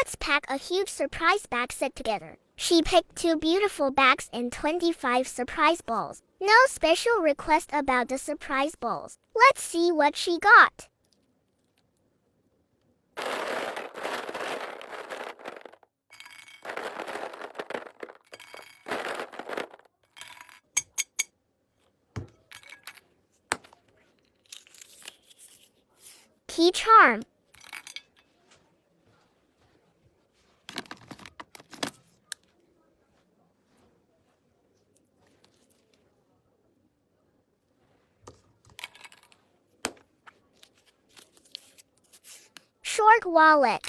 Let's pack a huge surprise bag set together. She picked 2 beautiful bags and 25 surprise balls. No special request about the surprise balls. Let's see what she got. Key charm. Short wallet.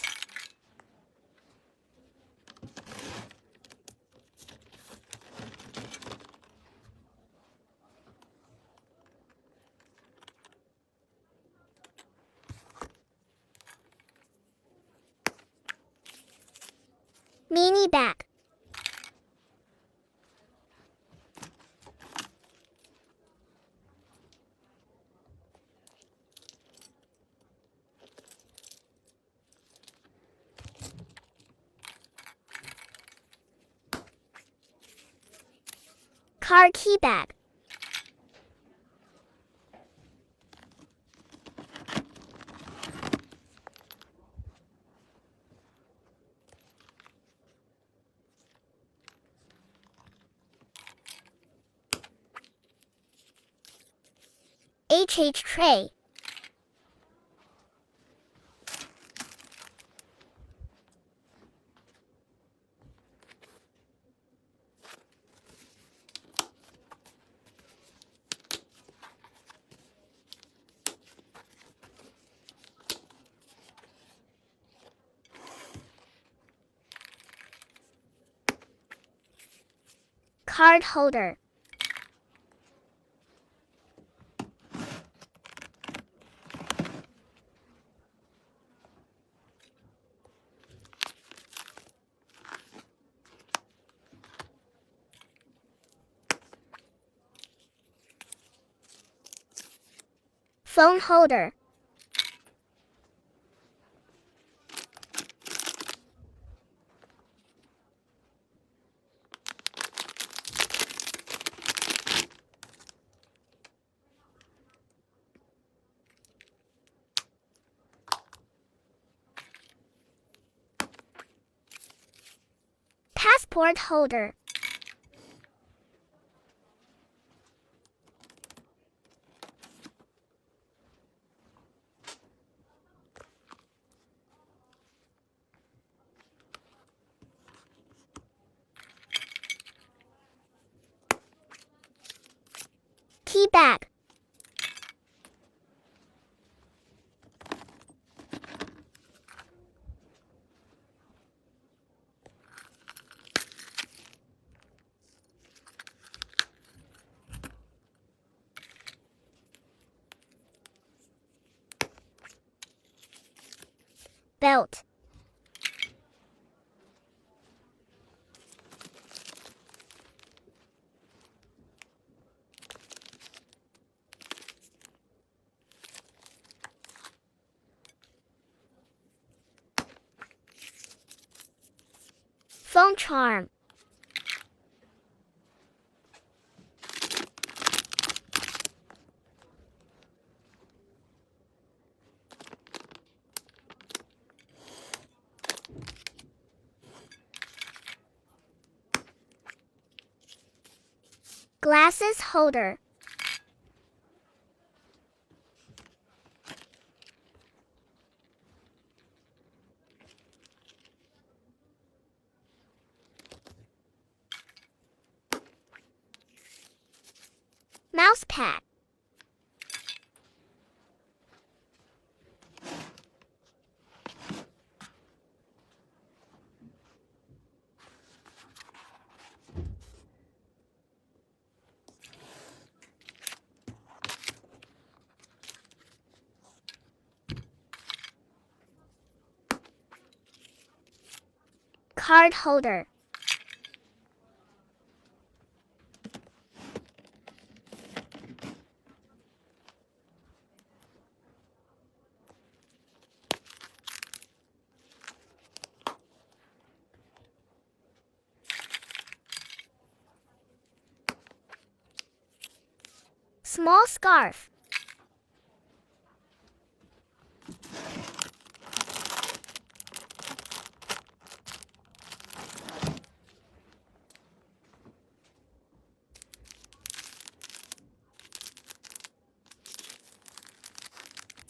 Mini bag. Car key bag. HH tray. Card holder. Phone holder. Passport holder. Key bag. Belt. Phone charm. Glasses holder. Mouse pad. Card holder. small scarf.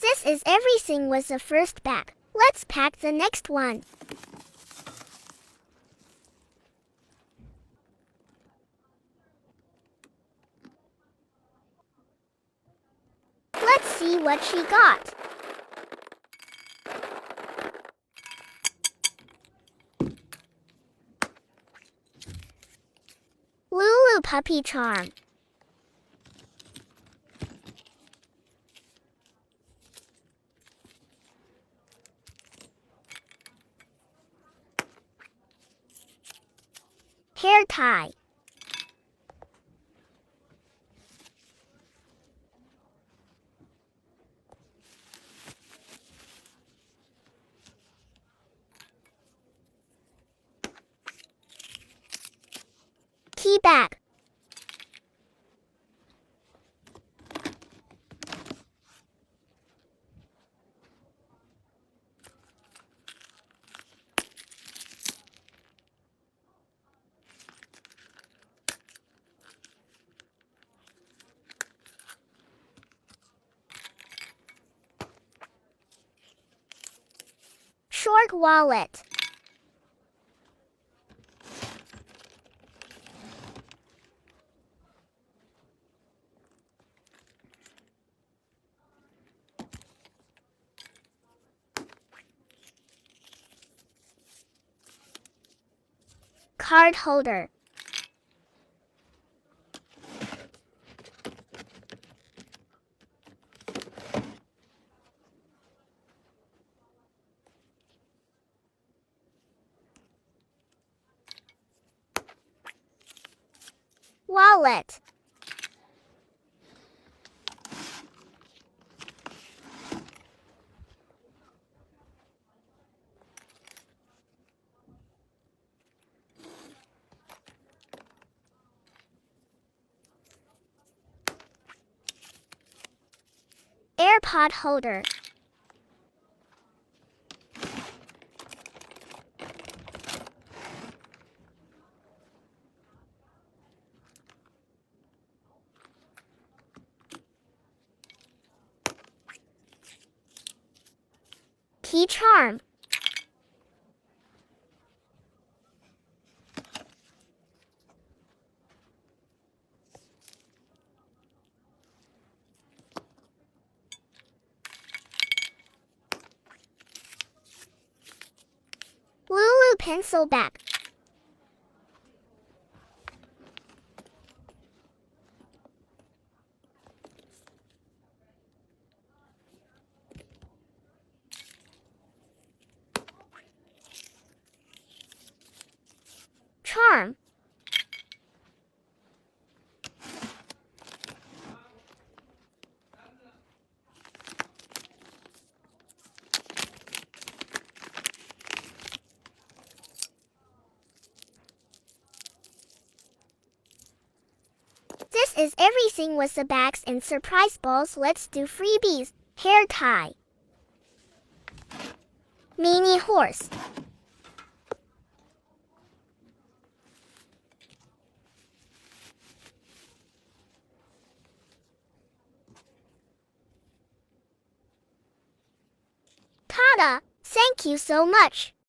This is everything with the first bag. Let's pack the next one. Let's see what she got. Lulu puppy charm. Hair tie. Key bag. Short wallet. Card holder. Wallet. AirPod holder. Key charm. Lulu pencil bag. Charm. This is everything with the bags and surprise balls. Let's do freebies. Hair tie. Mini horse. Tada! Thank you so much.